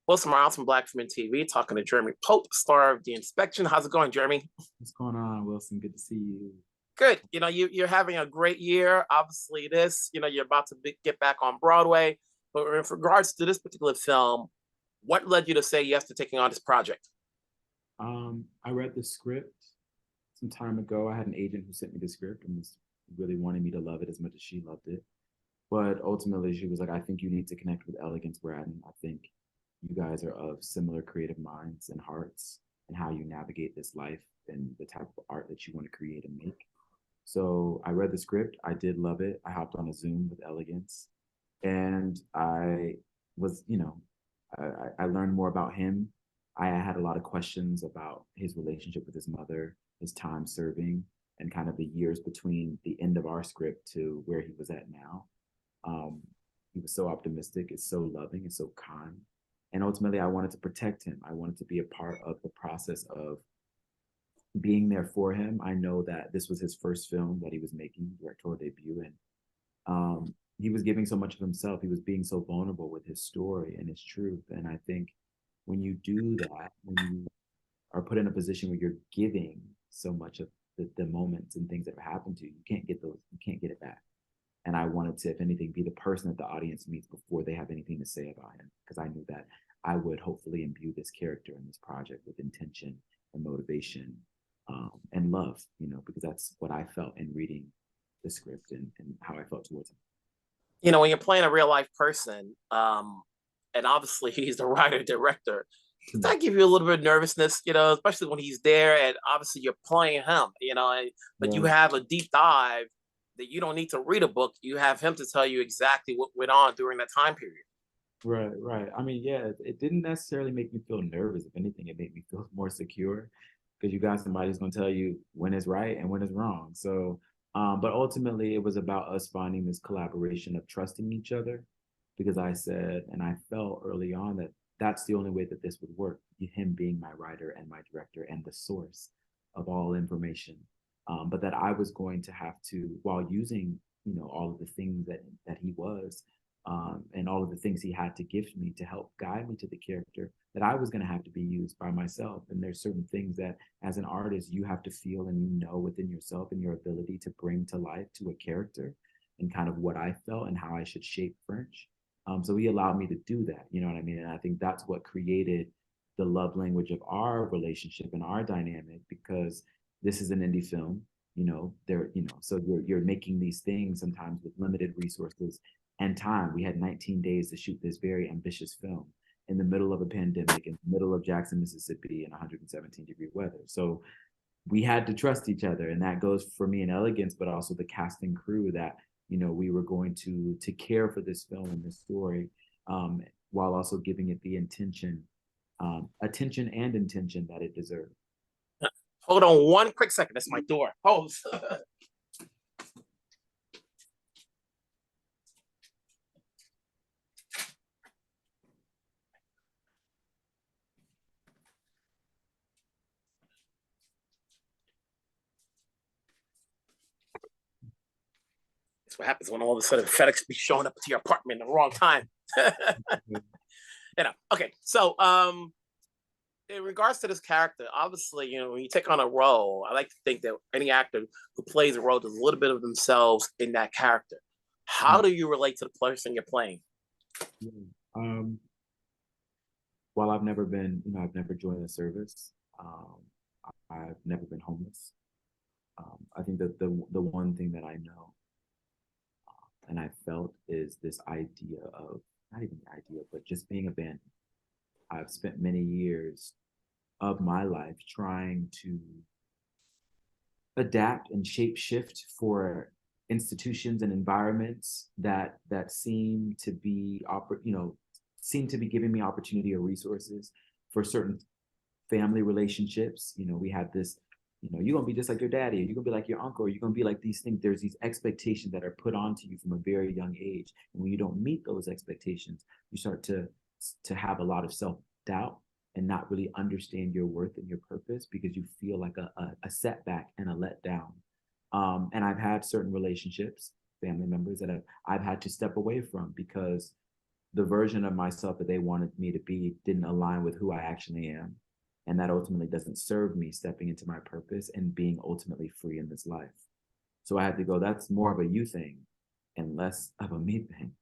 Wilson Miles from Black Film TV, talking to Jeremy Pope, star of The Inspection. How's it going, Jeremy? What's going on, Wilson? Good to see you. Good. You're having a great year. Obviously, you're about to get back on Broadway. But in regards to this particular film, what led you to say yes to taking on this project? I read the script some time ago. I had an agent who sent me the script and was really wanting me to love it as much as she loved it. But ultimately, she was like, I think you need to connect with Elegance Bratton. I think you guys are of similar creative minds and hearts and how you navigate this life and the type of art that you want to create and make. So I read the script. I did love it. I hopped on a Zoom with Elegance and I was, I learned more about him. I had a lot of questions about his relationship with his mother, his time serving, and kind of the years between the end of our script to where he was at now. Um, he was so optimistic, is so loving, and so kind. And ultimately, I wanted to protect him. I wanted to be a part of the process of being there for him. I know that this was his first film that he was making, directorial debut, and he was giving so much of himself. He was being so vulnerable with his story and his truth. And I think when you do that, when you are put in a position where you're giving so much of the moments and things that have happened to you, you can't get those, you can't get it back. And I wanted to, if anything, be the person that the audience meets before they have anything to say about him, because I knew that I would hopefully imbue this character in this project with intention and motivation and love, because that's what I felt in reading the script and how I felt towards him. When you're playing a real life person, and obviously he's the writer director, does that give you a little bit of nervousness, especially when he's there and obviously you're playing him, but you have a deep dive that you don't need to read a book. You have him to tell you exactly what went on during that time period. Right. I mean, yeah, it didn't necessarily make me feel nervous. If anything, it made me feel more secure because you got somebody who's going to tell you when is right and when is wrong. So, but ultimately, it was about us finding this collaboration of trusting each other because I said, and I felt early on that that's the only way that this would work. Him being my writer and my director and the source of all information. But that I was going to have to, while using, all of the things that he was, and all of the things he had to give me to help guide me to the character, that I was going to have to be used by myself. And there's certain things that, as an artist, you have to feel and within yourself and your ability to bring to life to a character, and kind of what I felt and how I should shape French. So he allowed me to do that. You know what I mean? And I think that's what created the love language of our relationship and our dynamic, because this is an indie film. So you're making these things sometimes with limited resources and time. We had 19 days to shoot this very ambitious film in the middle of a pandemic, in the middle of Jackson, Mississippi, in 117-degree weather. So we had to trust each other, and that goes for me and Elegance, but also the cast and crew that we were going to care for this film and this story, while also giving it the attention and intention that it deserved. Hold on one quick second. That's my door. Hold. That's what happens when all of a sudden FedEx be showing up to your apartment in the wrong time. Okay. So, in regards to this character, obviously, when you take on a role, I like to think that any actor who plays a role does a little bit of themselves in that character. How do you relate to the person you're playing? While I've never joined the service. I've never been homeless. I think that the one thing that I know and I felt is this idea of, not even the idea, but just being abandoned. I've spent many years of my life trying to adapt and shape shift for institutions and environments that seem to be giving me opportunity or resources for certain family relationships. We have this, you're gonna be just like your daddy, or you're gonna be like your uncle, or you're gonna be like these things. There's these expectations that are put onto you from a very young age. And when you don't meet those expectations, you start to have a lot of self-doubt and not really understand your worth and your purpose, because you feel like a setback and a letdown. And I've had certain relationships, family members that I've had to step away from, because the version of myself that they wanted me to be didn't align with who I actually am. And that ultimately doesn't serve me stepping into my purpose and being ultimately free in this life. So I had to go, that's more of a you thing and less of a me thing.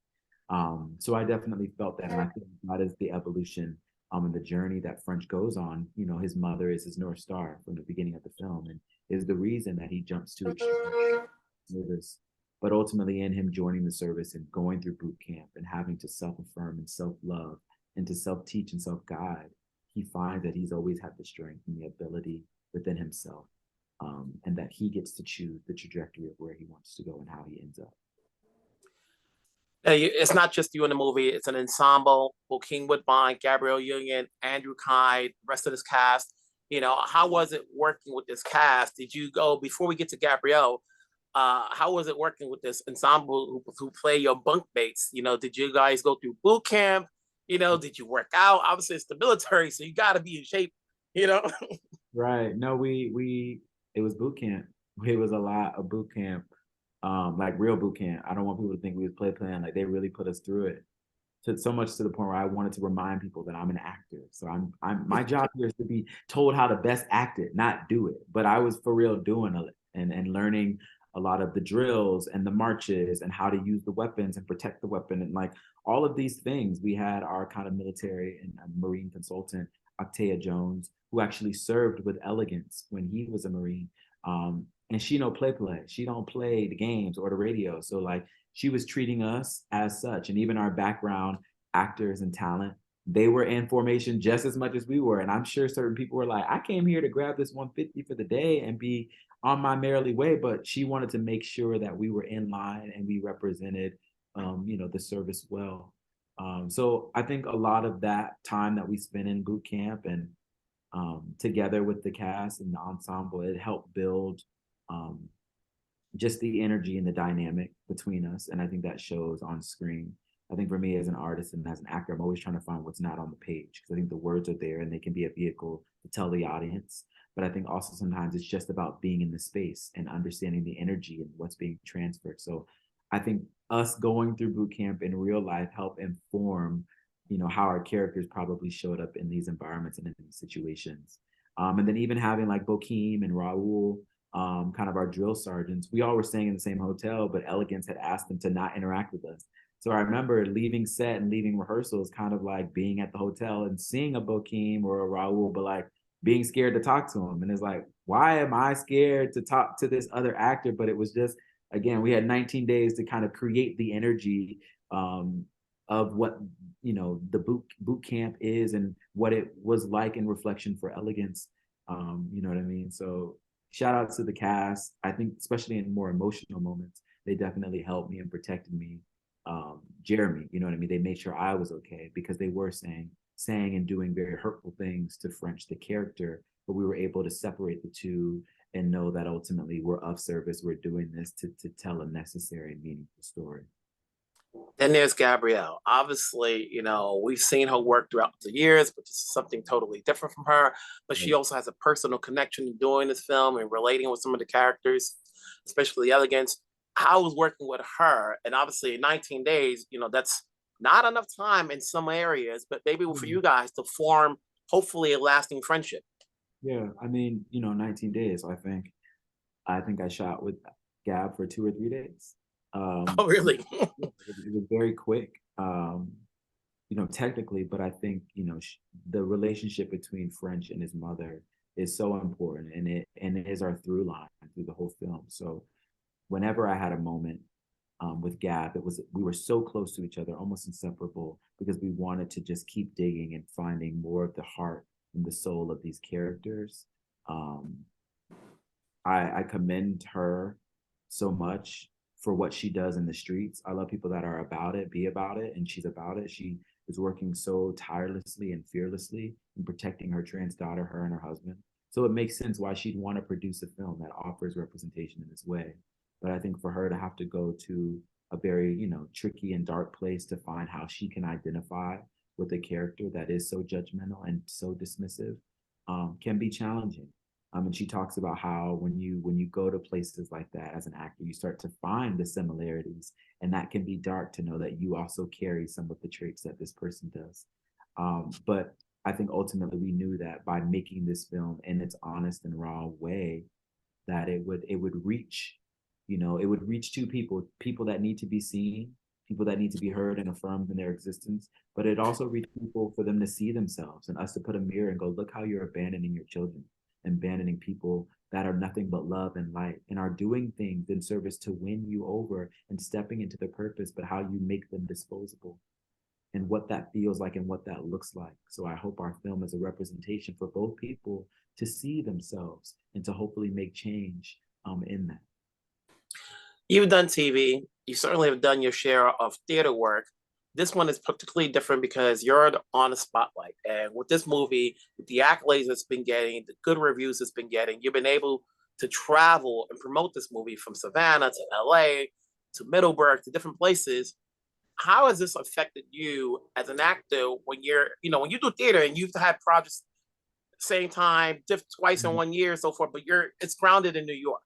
So I definitely felt that. And I think that is the evolution and the journey that French goes on. You know, his mother is his North Star from the beginning of the film and is the reason that he jumps to service. But ultimately, in him joining the service and going through boot camp and having to self affirm and self love and to self teach and self guide, he finds that he's always had the strength and the ability within himself, and that he gets to choose the trajectory of where he wants to go and how he ends up. It's not just you in the movie; it's an ensemble. Bokeem Woodbine, Gabrielle Union, Andrew Kide, the rest of this cast. You know, how was it working with this cast? Did you go before we get to Gabrielle? How was it working with this ensemble who play your bunk mates? You know, did you guys go through boot camp? You know, did you work out? Obviously, it's the military, so you got to be in shape. You know. Right. No, we it was boot camp. It was a lot of boot camp, like real boot camp. I don't want people to think we was playing. Like they really put us through it. To so much to the point where I wanted to remind people that I'm an actor. So I'm my job here is to be told how to best act it, not do it. But I was for real doing it and learning a lot of the drills and the marches and how to use the weapons and protect the weapon and like all of these things. We had our kind of military and Marine consultant, Octavia Jones, who actually served with Elegance when he was a Marine. And she don't play. She don't play the games or the radio. So like she was treating us as such. And even our background actors and talent, they were in formation just as much as we were. And I'm sure certain people were like, I came here to grab this 150 for the day and be on my merrily way. But she wanted to make sure that we were in line and we represented, the service well. So I think a lot of that time that we spent in boot camp and together with the cast and the ensemble, it helped build um, just the energy and the dynamic between us. And I think that shows on screen. I think for me as an artist and as an actor, I'm always trying to find what's not on the page because I think the words are there and they can be a vehicle to tell the audience. But I think also sometimes it's just about being in the space and understanding the energy and what's being transferred. So I think us going through boot camp in real life help inform, how our characters probably showed up in these environments and in these situations. And then even having like Bokeem and Raúl, kind of our drill sergeants, we all were staying in the same hotel, but Elegance had asked them to not interact with us. So I remember leaving set and leaving rehearsals, kind of like being at the hotel and seeing a Bokeem or a Raúl, but like being scared to talk to him. And it's like, why am I scared to talk to this other actor? But it was just, again, we had 19 days to kind of create the energy of what the boot camp is and what it was like in reflection for Elegance. You know what I mean? So shout out to the cast. I think especially in more emotional moments, they definitely helped me and protected me. Jeremy, you know what I mean? They made sure I was okay because they were saying and doing very hurtful things to French, the character, but we were able to separate the two and know that ultimately we're of service. We're doing this to tell a necessary and meaningful story. Then there's Gabrielle. Obviously, we've seen her work throughout the years, but this is something totally different from her. But she Right. also has a personal connection to doing this film and relating with some of the characters, especially Elegance. How was working with her? And obviously, in 19 days, that's not enough time in some areas, but maybe for Mhm. you guys to form, hopefully, a lasting friendship. Yeah, I mean, 19 days. I think I shot with Gab for 2 or 3 days. Oh, Yeah, really? it was very quick. Technically, but I think the relationship between French and his mother is so important, and it is our through line through the whole film. So whenever I had a moment with Gab, we were so close to each other, almost inseparable, because we wanted to just keep digging and finding more of the heart and the soul of these characters. Um, I commend her so much for what she does in the streets. I love people that are about it, be about it, and she's about it. She is working so tirelessly and fearlessly in protecting her trans daughter, her and her husband. So it makes sense why she'd want to produce a film that offers representation in this way. But I think for her to have to go to a very, tricky and dark place to find how she can identify with a character that is so judgmental and so dismissive can be challenging. And she talks about how when you go to places like that as an actor, you start to find the similarities, and that can be dark to know that you also carry some of the traits that this person does. But I think ultimately we knew that by making this film in its honest and raw way, that it would reach, it would reach two people that need to be seen, people that need to be heard and affirmed in their existence, but it also reach people for them to see themselves and us to put a mirror and go, look how you're abandoning your children, abandoning people that are nothing but love and light and are doing things in service to win you over and stepping into the purpose, but how you make them disposable and what that feels like and what that looks like. So I hope our film is a representation for both people to see themselves and to hopefully make change in that. You've done TV. You certainly have done your share of theater work. This one is particularly different because you're on the spotlight. And with this movie, with the accolades it's been getting, the good reviews it's been getting, you've been able to travel and promote this movie from Savannah to LA to Middleburg to different places. How has this affected you as an actor when when you do theater and you've had projects same time, twice in Mhm. 1 year, and so forth, but it's grounded in New York.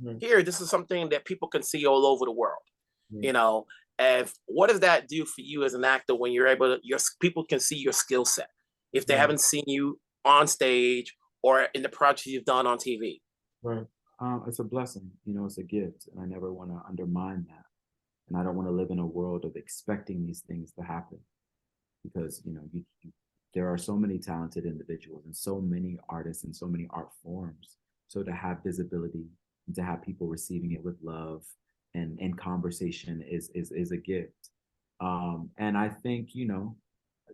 Right. Here, this is something that people can see all over the world, Right. you know. And what does that do for you as an actor when you're able to, your people can see your skill set if they Right. haven't seen you on stage or in the projects you've done on TV? Right. It's a blessing, it's a gift, and I never want to undermine that. And I don't want to live in a world of expecting these things to happen because, there are so many talented individuals and so many artists and so many art forms. So to have visibility and to have people receiving it with love and conversation is a gift. And I think,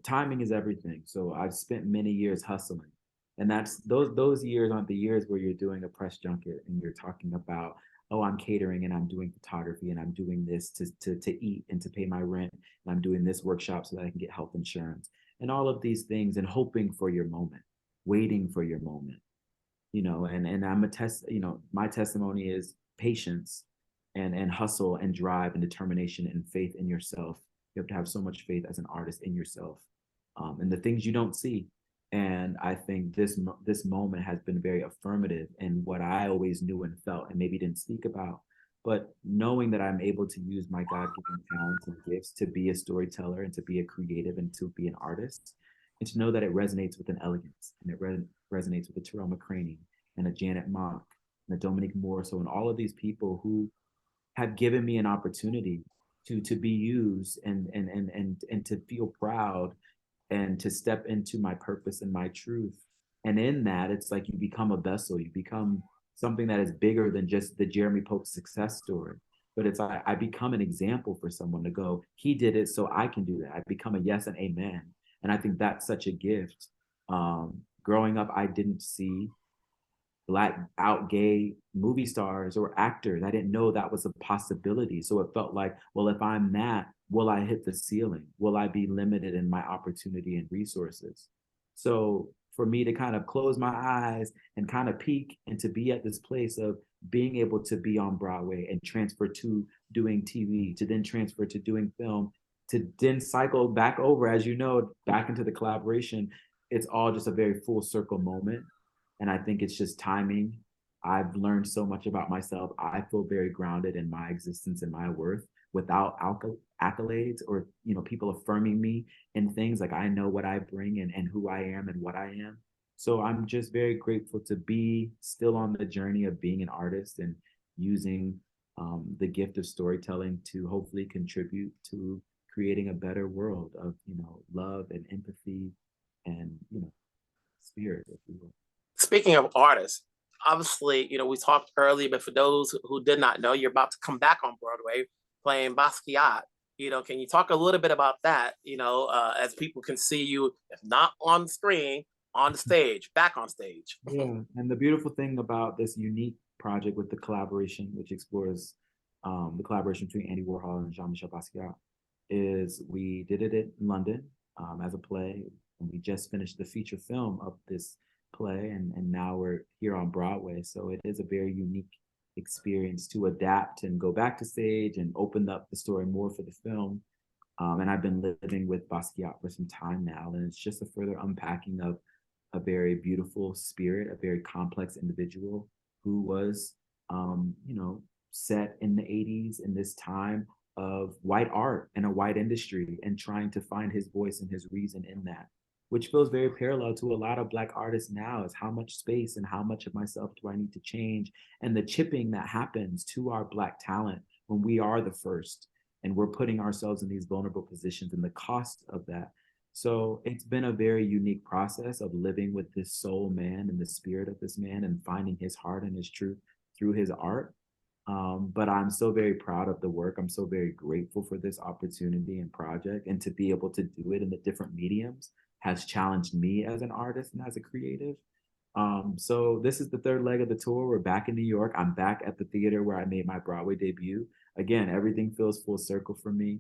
timing is everything. So I've spent many years hustling. And that's those years aren't the years where you're doing a press junket and you're talking about, oh, I'm catering and I'm doing photography and I'm doing this to eat and to pay my rent and I'm doing this workshop so that I can get health insurance and all of these things and hoping for your moment, waiting for your moment, and I'm my testimony is patience and hustle and drive and determination and faith in yourself. You have to have so much faith as an artist in yourself, and the things you don't see. And I think this moment has been very affirmative in what I always knew and felt and maybe didn't speak about. But knowing that I'm able to use my God-given talents and gifts to be a storyteller and to be a creative and to be an artist, and to know that it resonates with an elegance and it resonates with a Terrell McCraney and a Janet Mock and a Dominique Morrisseau and all of these people who have given me an opportunity to be used and to feel proud and to step into my purpose and my truth. And in that, it's like you become a vessel, you become something that is bigger than just the Jeremy Pope success story. But it's I become an example for someone to go, he did it, so I can do that. I become a yes and amen. And I think that's such a gift. Growing up, I didn't see black out gay movie stars or actors. I didn't know that was a possibility. So it felt like, well, if I'm that, will I hit the ceiling? Will I be limited in my opportunity and resources? So for me to kind of close my eyes and kind of peek and to be at this place of being able to be on Broadway and transfer to doing TV, to then transfer to doing film, to then cycle back over, as you know, back into the collaboration, it's all just a very full circle moment. And I think it's just timing. I've learned so much about myself. I feel very grounded in my existence and my worth without accolades or people affirming me in things. Like I know what I bring and who I am and what I am. So I'm just very grateful to be still on the journey of being an artist and using the gift of storytelling to hopefully contribute to creating a better world of love and empathy and spirit, if you will. Speaking of artists, obviously, we talked earlier, but for those who did not know, you're about to come back on Broadway playing Basquiat. Can you talk a little bit about that? As people can see you, if not on screen, on the stage, back on stage. Yeah, and the beautiful thing about this unique project with the collaboration, which explores the collaboration between Andy Warhol and Jean-Michel Basquiat, is we did it in London as a play, and we just finished the feature film of this play, and now we're here on Broadway. So it is a very unique experience to adapt and go back to stage and open up the story more for the film. And I've been living with Basquiat for some time now, and it's just a further unpacking of a very beautiful spirit, a very complex individual who was, you know, set in the 80s in this time of white art and a white industry and trying to find his voice and his reason in that, which feels very parallel to a lot of Black artists now, is how much space and how much of myself do I need to change, and the chipping that happens to our Black talent when we are the first and we're putting ourselves in these vulnerable positions and the cost of that. So it's been a very unique process of living with this soul man and the spirit of this man and finding his heart and his truth through his art. But I'm so very proud of the work. I'm so very grateful for this opportunity and project, and to be able to do it in the different mediums has challenged me as an artist and as a creative. So this is the third leg of the tour. We're back in New York. I'm back at the theater where I made my Broadway debut. Again, everything feels full circle for me.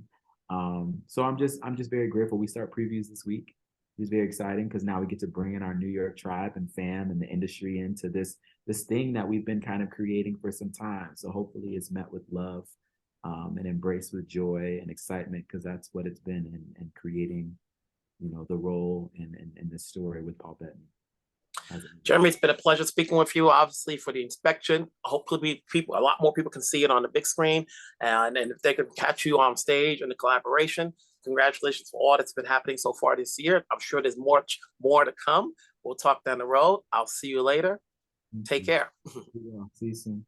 So I'm just very grateful. We start previews this week. It's very exciting because now we get to bring in our New York tribe and fam and the industry into this thing that we've been kind of creating for some time. So hopefully it's met with love, and embraced with joy and excitement, because that's what it's been in creating, you know, the role in this story with Paul Bettany. Jeremy, it's been a pleasure speaking with you, obviously, for the inspection. Hopefully a lot more people can see it on the big screen, and if they can catch you on stage in the collaboration. Congratulations for all that's been happening so far this year. I'm sure there's more to come. We'll talk down the road. I'll see you later. Take care. Yeah, see you soon.